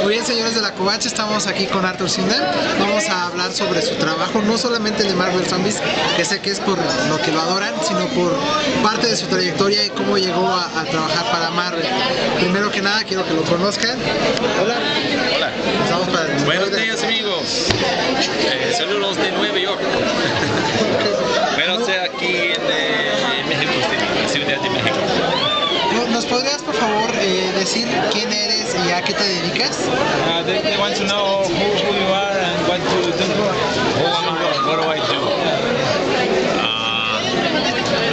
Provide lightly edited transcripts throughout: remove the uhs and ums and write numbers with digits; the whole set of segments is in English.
Muy bien, señores de la Covacha, estamos aquí con Arthur Suydam. Vamos a hablar sobre su trabajo, no solamente el de Marvel Zombies, que sé que es por lo que lo adoran, sino por parte de su trayectoria y cómo llegó a trabajar para Marvel. Primero que nada, quiero que lo conozcan. Hola. Hola. Estamos para el... Buenos días, amigos. Saludos de Nueva York. Bueno, estoy aquí en México, en la Ciudad de México. ¿Nos podrías, por favor, decir quién eres y a qué te dedicas? They want to know who you are and what you do. What do I do?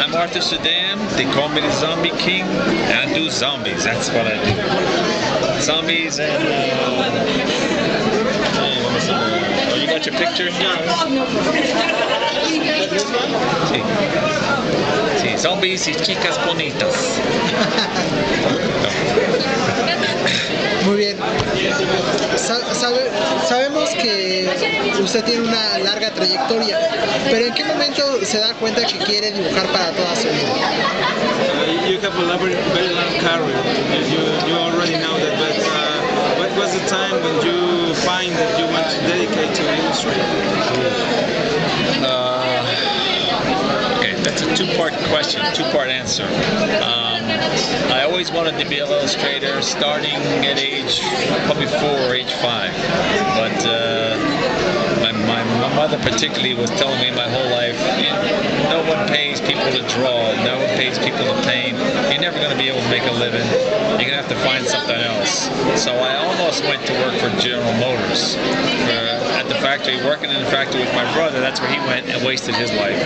I'm Arthur Suydam. They call me the Zombie King. And I do zombies. That's what I do. Zombies and oh, you got your picture? Sí. Sí, zombies y chicas bonitas. Muy bien. Sabemos que usted tiene una larga trayectoria, pero ¿en qué momento se da cuenta que quiere dibujar para toda su vida? You have a very long career. You already know that, but what was the time when you find that you want to dedicate to illustrating? Okay, that's a two-part question, two-part answer. I always wanted to be an illustrator, starting at age probably 4 or age 5. But my mother particularly was telling me my whole life, no one pays people to draw, no one pays people to paint. You're never going to be able to make a living. You're going to have to find something else. So I almost went to work for General Motors. At the factory, working in the factory with my brother. That's where he went and wasted his life.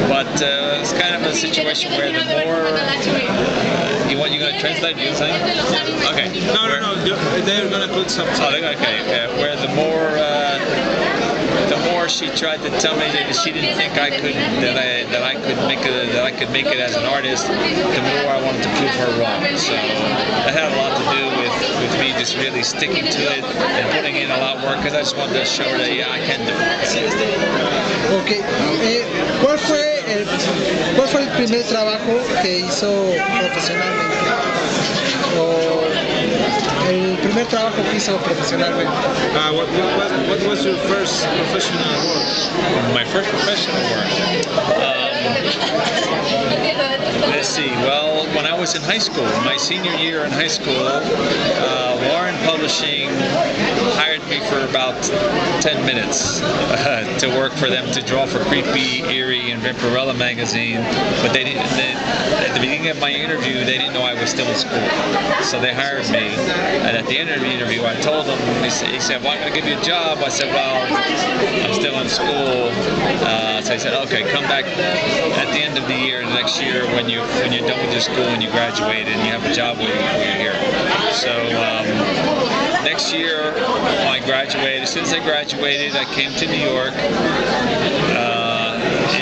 But it's kind of a situation where the more you going to translate? You saying? Okay. No. They're going to put subtitles. Oh, okay. Where the more she tried to tell me that she didn't think I could make it as an artist, the more I wanted to prove her wrong. So that had a lot to do with me just really sticking to it and putting in a lot more because I just wanted to show her that yeah, I can do it. Okay. ¿Cuál fue el primer trabajo que hizo profesionalmente? O el primer trabajo que hizo profesionalmente. What was your first professional work? My first professional work? Let's see. Well, when I was in high school, my senior year in high school, Warren Publishing hired me for about 10 minutes to work for them to draw for Creepy, Eerie, and Vampirella magazine. But at the beginning of my interview, they didn't know I was still in school. So they hired me. And at the end of the interview, I told them, he said, well, I'm going to give you a job. I said, well, I'm still in school. So he said, okay, come back at the end of the year, next year, when you're done with your school and you graduate and you have a job waiting for you here. So next year, when I graduated, as soon as I graduated, I came to New York.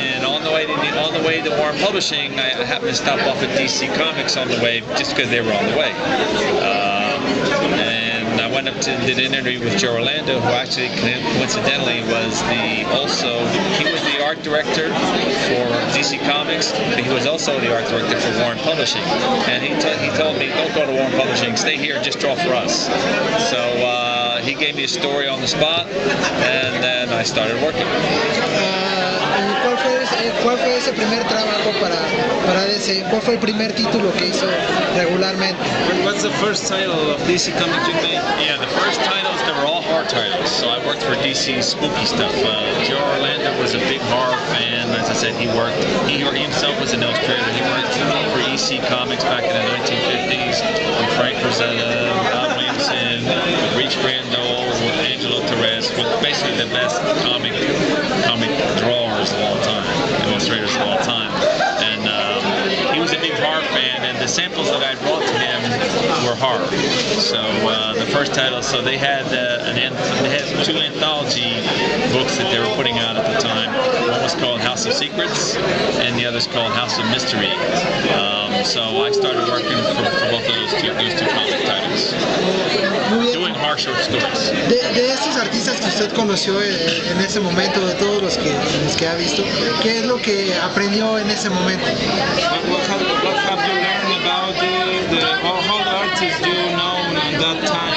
And on the way to Warren Publishing, I happened to stop off at DC Comics on the way, just because they were on the way. And I went up to did an interview with Joe Orlando, who actually coincidentally was he was the art director for DC Comics, but he was also the art director for Warren Publishing. And he told me, don't go to Warren Publishing, stay here, just draw for us. So he gave me a story on the spot, and then I started working. ¿Cuál fue ese primer trabajo para DC? ¿Cuál fue el primer título que hizo regularmente? What's the first title of DC Comics you made? Yeah, the first titles, they were all horror titles. So I worked for DC's spooky stuff. Joe Orlando was a big horror fan. As I said, he himself was an illustrator. He worked for EC Comics back in the 1950s. With Frank Rosetta, Bob Williamson, with Reach Brandol, with Angelo Torres, with basically the best comic drawers of all time, illustrators of all time. And he was a big horror fan, and the samples that I brought to him were horror. So the first title, so they had two anthology books that they were putting out at the time. One was called House of Secrets, and the other's called House of Mystery. So I started working for both of those two comic titles, doing horror short stories. De estos artistas que usted conoció en ese momento, de todos los que ha visto, ¿qué es lo que aprendió en ese momento? What have you learned about all the artists you know at that time?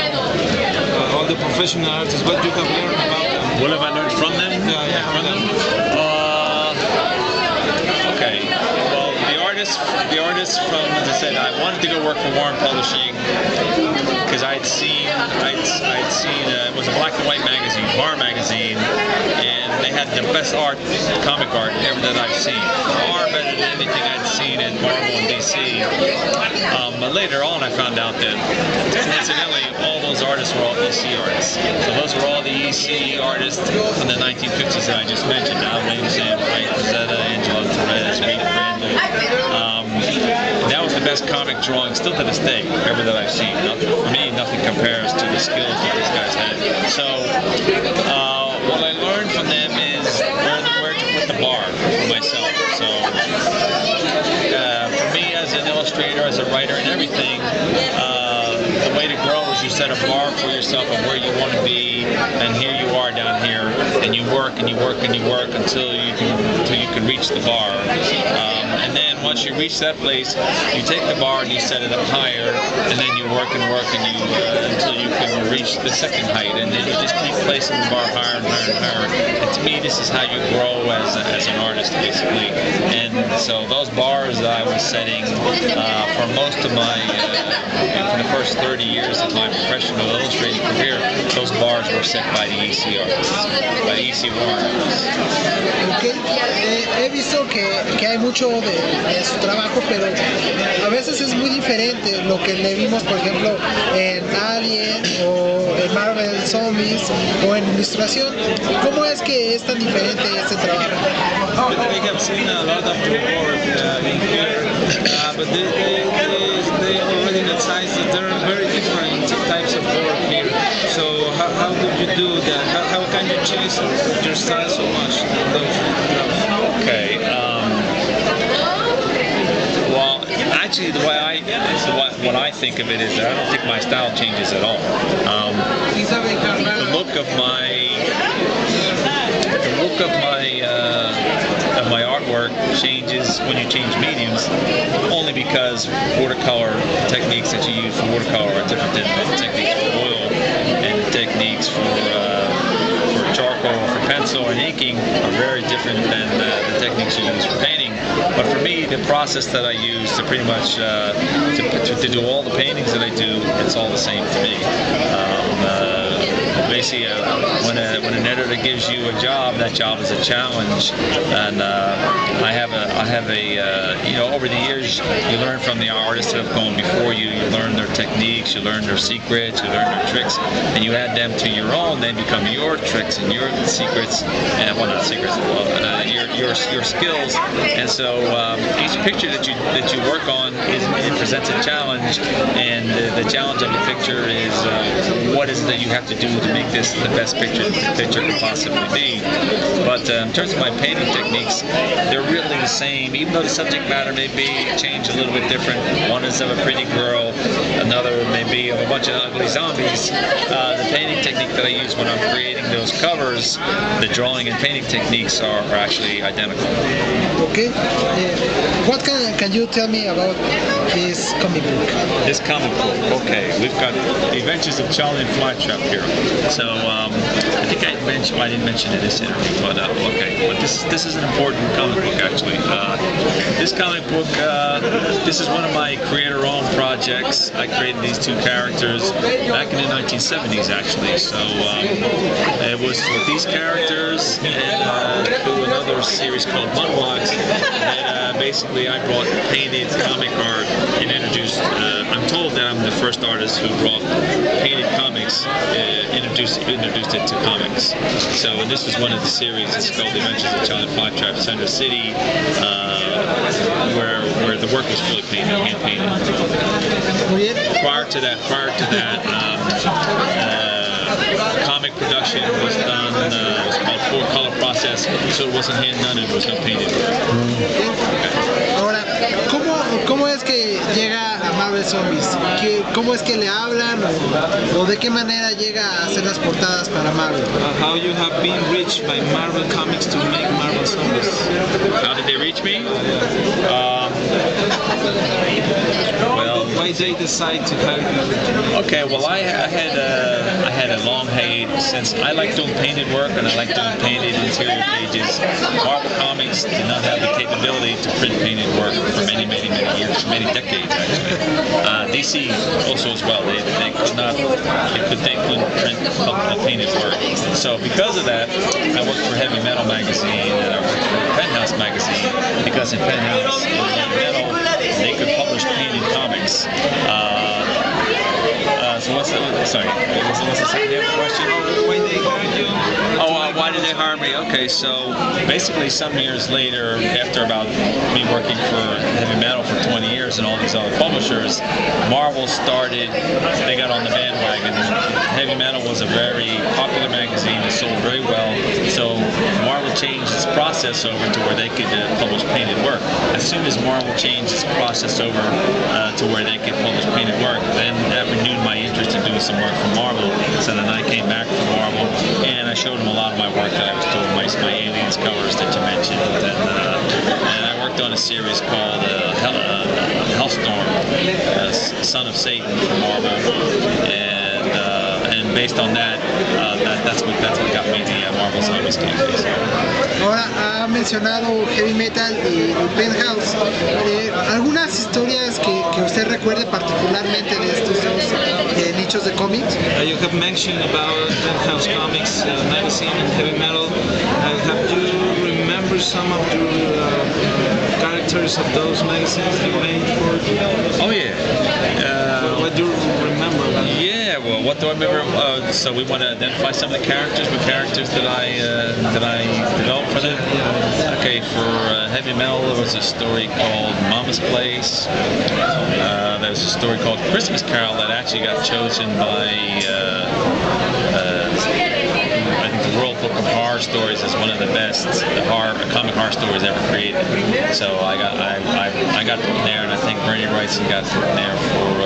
professional artists? What you have learned about them? What have I learned from them? Yeah, From them? Okay. Well, the artists from, as I said, I wanted to go work for Warren Publishing because I'd seen it was a black and white magazine, horror magazine, and they had the best art, comic art ever that I've seen. Far better than anything I'd seen in Marvel and DC. But later on, I found out that coincidentally, all those artists were all EC artists. So those were all the EC artists from the 1950s that I just mentioned. Al Williamson, Frank Frazetta, Angelo Torres, Reed Crandall. That was the best comic drawing, still to this day, ever that I've seen. For me, nothing compares to the skills that these guys had. So, what I learned from them is where to put the bar for myself. So, for me as an illustrator, as a writer, and everything, the way to grow is you set a bar for yourself of where you want to be, and here you are down here, and you work and you work and you work until you can reach the bar. And then once you reach that place, you take the bar and you set it up higher, and then you work and work and you until you can reach the second height, and then you just keep placing the bar higher and higher and higher. And to me, this is how you grow as an artist, basically. And so those bars that I was setting for most of my, for the first 30 years of my professional illustrating career, those bars were set by the EC artists, by the EC Warren artists. Okay. He visto que hay mucho de su trabajo, pero a veces es muy diferente lo que le vimos, por ejemplo, en Alien o en Marvel Zombies o en Ilustración. ¿Cómo es que es tan diferente este trabajo? We have seen a lot of your work in here, but they already emphasize that there are very different types of work here. So how do you do that? How can you change your style so much in those jobs? Okay. Well, actually, what I think of it is that I don't think my style changes at all. The look of my artwork changes when you change mediums, only because watercolor techniques that you use for watercolor are different than the techniques for oil, and the techniques for charcoal, for pencil and inking are very different than the techniques you use for painting. But for me, the process that I use to pretty much to do all the paintings that I do, it's all the same to me. Basically, when an editor gives you a job, that job is a challenge, and I have a you know, over the years you learn from the artists that have gone before you. You learn their techniques, you learn their secrets, you learn their tricks, and you add them to your own. They become your tricks and your secrets, and well, not secrets, your skills. And so each picture that you work on it presents a challenge, and the challenge of the picture is what is it that you have to do to make this the best picture that the picture could possibly be. But in terms of my painting techniques, they're really the same, even though the subject matter may be changed a little bit different. One is of a pretty girl, another may be of a bunch of ugly zombies. The painting technique that I use when I'm creating those covers, the drawing and painting techniques are actually identical. Okay. What can you tell me about this comic book? This comic book, okay. We've got The Adventures of Charlie and Flytrap here. So I think I didn't mention it in this interview, but okay. But this is an important comic book actually. This comic book, this is one of my creator-owned projects. I created these two characters back in the 1970s actually. So it was with these characters and through another series called Mudblocks that basically I brought painted comic art and introduced. I'm told that I'm the first artist who brought painted comics, introduced it to comics. So and this was one of the series. It's called The Adventures of Charlie and Flytrap, Center City, where the work was fully painted, hand painted. Prior to that, comic production was done. It was called four-color process, so it wasn't hand done. It was not painted. Ahora, ¿cómo es que llega a Marvel Zombies? ¿Cómo es que le hablan o de qué manera llega a hacer las portadas para Marvel? How you have been reached by Marvel Comics to make Marvel Zombies? How did they reach me? What why they decide to hire you? Okay, well, I had a long hiatus since I like doing painted work and I like doing painted interior pages. Marvel Comics did not have the capability to print painted work for many years, many decades actually. DC also as well. They couldn't print painted work. So because of that, I worked for Heavy Metal magazine and I worked for Penthouse magazine because in Penthouse, in Heavy Metal, they could publish painted comics. So what's the second question? When they hired you? Why did they hire me? Okay, so basically some years later, after about me working for Heavy Metal for 20 years and all these other publishers, Marvel started, they got on the bandwagon. Heavy Metal was a very popular magazine, it sold very well, so Marvel changed its process over to where they could publish painted work. As soon as Marvel changed its process over to where they could publish painted work, then that renewed my interest in doing some work for Marvel. So then I came back from Marvel and I showed them a lot of my work that I was doing, my Aliens covers that you mentioned, and I worked on a series called Hellstorm, Son of Satan for Marvel, and based on that, that's what got me the Marvel Zombies campaign. Ahora ha mencionado Heavy Metal y Penthouse. ¿Algunas historias que usted recuerde particularmente de estos dos nichos de cómics? You have mentioned about Penthouse Comics magazine and Heavy Metal. Have you remember some of the characters of those magazines you made for? Oh yeah. What do you remember about them? Yeah, well, what do I remember? So we want to identify some of the characters that I developed for them. Okay, for Heavy Metal, there was a story called Mama's Place. There was a story called Christmas Carol that actually got chosen by I think the World Book of Horror Stories is one of the best comic horror stories ever created. So I got put in there, and I think Bernie Wrightson got put in there for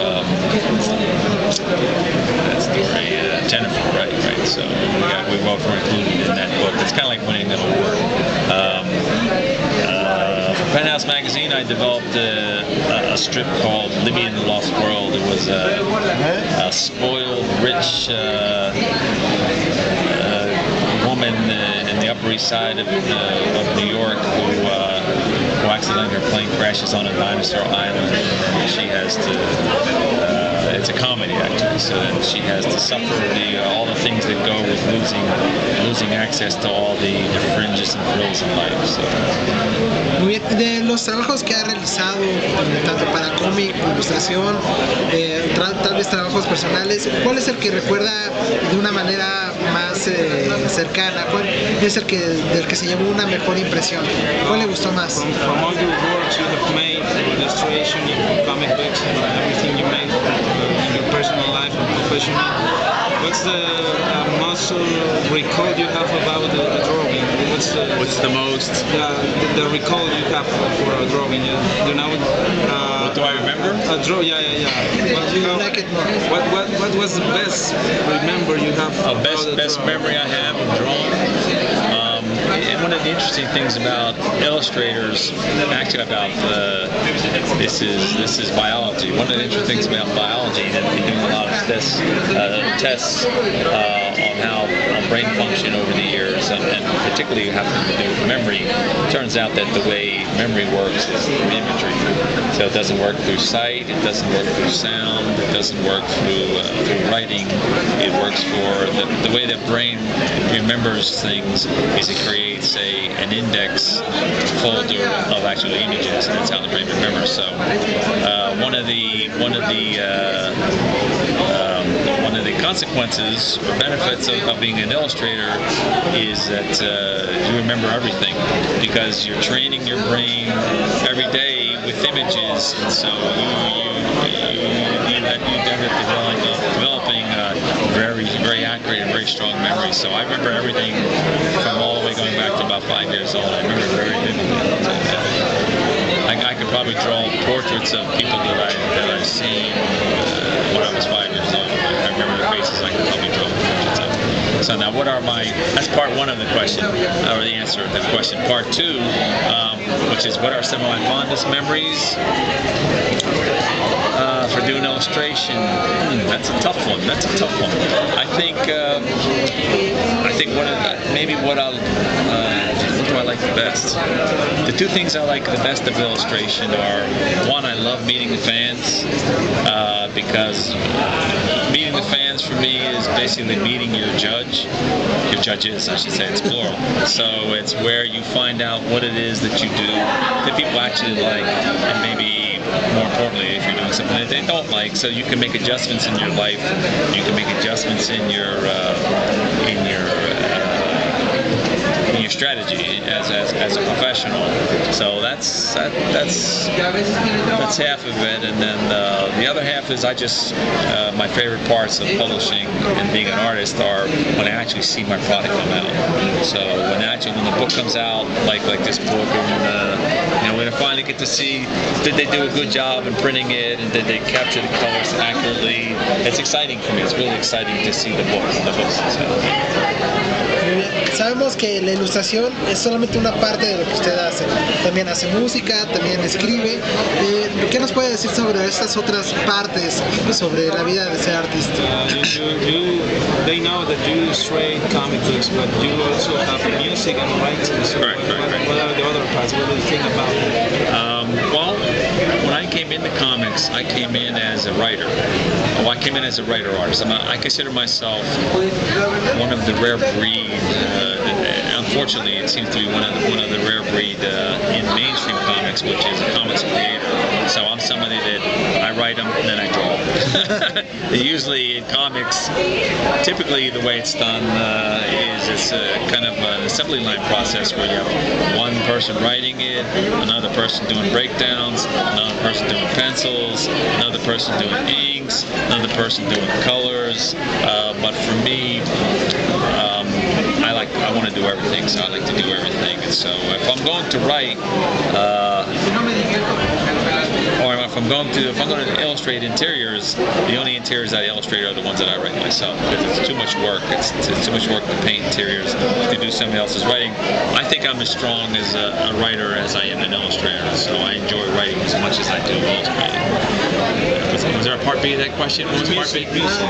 that story, Jennifer Wright, right? So we both were included in that book. It's kind of like winning an award. For Penthouse magazine, I developed a strip called Libby in the Lost World. It was a spoiled, rich woman in the Upper East Side of New York who accidentally her plane crashes on a dinosaur island, and she has to. It's a comedy actually, so then she has to suffer all the things that go with losing access to all the fringes and frills in life. So. Muy bien, de los trabajos que ha realizado, tanto para cómic, ilustración, tal vez trabajos personales, ¿cuál es el que recuerda de una manera más cercana? ¿Cuál es el del que se llevó una mejor impresión? ¿Cuál le gustó más? From all your works you have made, illustration, comic books, and everything you made in your personal life and professional, what's the most recall you have about the drawing? What's the most? The recall you have for a drawing? You know. What do I remember? A draw, yeah. What was the best remember you have? Best memory I have of drawing. And one of the interesting things about illustrators, actually about this is biology. One of the interesting things about biology that they do a lot of tests on how brain function over the years, and particularly having to do with memory. It turns out that the way memory works is through imagery. So it doesn't work through sight, it doesn't work through sound, it doesn't work through writing. It works for the way the brain remembers things is it creates an index folder of actual images, and that's how the brain remembers. So one of the consequences or benefits of being an illustrator is that you remember everything because you're training your brain every day with images, and so you end up developing very accurate and very strong memory. So I remember everything from all the way going back to about 5 years old. I remember very vividly. I could probably draw portraits of people that I've seen when I was 5 years old. I remember their faces. I could probably draw portraits of them. So now, that's part one of the question, or the answer to the question. Part two, which is what are some of my fondest memories? For doing illustration, that's a tough one. That's a tough one. I think what do I like the best? The two things I like the best of illustration are, one, I love meeting the fans, because meeting the fans for me is basically meeting your judges, I should say, it's plural. So it's where you find out what it is that you do that people actually like, and maybe more importantly, if you're doing something that they don't like, so you can make adjustments in your life, you can make adjustments in your strategy as a professional. So that's half of it, and then the other half is my favorite parts of publishing and being an artist are when I actually see my product come out. So when the book comes out, like this book, and when I finally get to see, did they do a good job in printing it, and did they capture the colors accurately? It's exciting for me. It's really exciting to see the books themselves. Sabemos que la ilustración es solamente una parte de lo que usted hace. También hace música, también escribe. ¿Qué nos puede decir sobre estas otras partes, sobre la vida de ser artista? They know that you illustrate comic books, but you also have music and writing. So right. What are the other parts? What do you think about it? Well, when I came into comics, I came in as a writer. I came in as a writer-artist. I consider myself one of the rare breed. Unfortunately, it seems to be one of the rare breed in mainstream comics, which is a comics creator. So I'm somebody that I write them and then I draw. Usually in comics, typically the way it's done is it's kind of an assembly line process where you have one person writing it, another person doing breakdowns, another person doing pencils, another person doing inks, another person doing colors. But for me, I want to do everything, so I like to do everything. And so if I'm going to write, or if I'm going to illustrate interiors, the only interiors that I illustrate are the ones that I write myself, because it's too much work. It's too much work to paint interiors to do somebody else's writing. I think I'm as strong as a writer as I am an illustrator, so I enjoy writing as much as I do illustrating. Was there a part B of that question? What was part B? Music.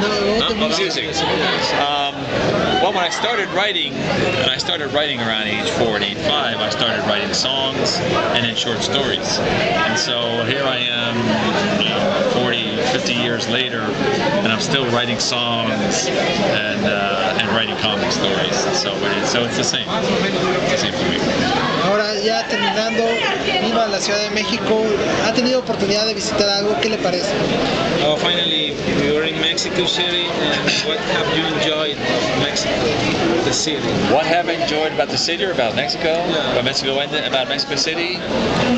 Well, when I started writing, around age 4 and age 5, I started writing songs and then short stories. And so here I am, 40, 50 years later, and I'm still writing songs and writing comic stories. So it's the same. It's the same for me. Ahora ya terminando, vino a la Ciudad de México, ¿ha tenido oportunidad de visitar algo? ¿Qué le parece? Finally, we were in Mexico City, and what have you enjoyed of Mexico, the city? What have I enjoyed about the city or about Mexico? Yeah. About Mexico City?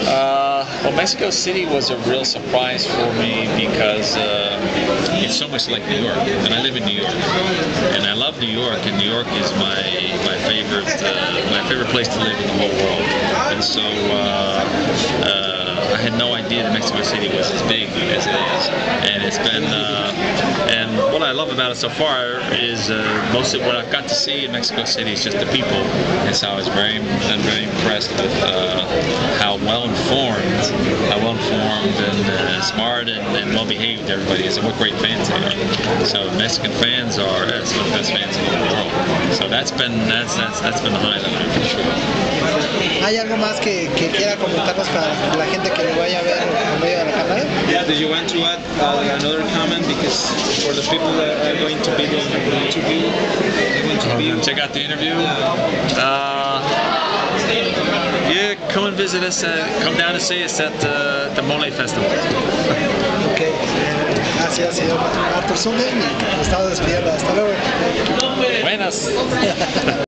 Well, Mexico City was a real surprise for me because it's so much like New York, and I live in New York, and I love New York, and New York is my favorite place to live in the whole world. And so I had no idea that Mexico City was as big as it is, and it's been. And what I love about it so far is most of what I've got to see in Mexico City is just the people, and so I was very impressed with how well informed and smart and well behaved everybody is, and what great fans they are. So Mexican fans are some of the best fans in the world. So that's been the highlight for sure. ¿Hay algo más que quiera comentarnos para la gente que lo vaya a ver por medio de la cámara? Yeah, do you want to add another comment, because for the people that are going to be doing the interview, they're going to be check out the interview? Yeah, come and visit us. Come down and see us at the Mole Festival. Okay. Gracias, señor Arthur Suydam, y nos estamos despidiendo. Hasta luego. Buenas.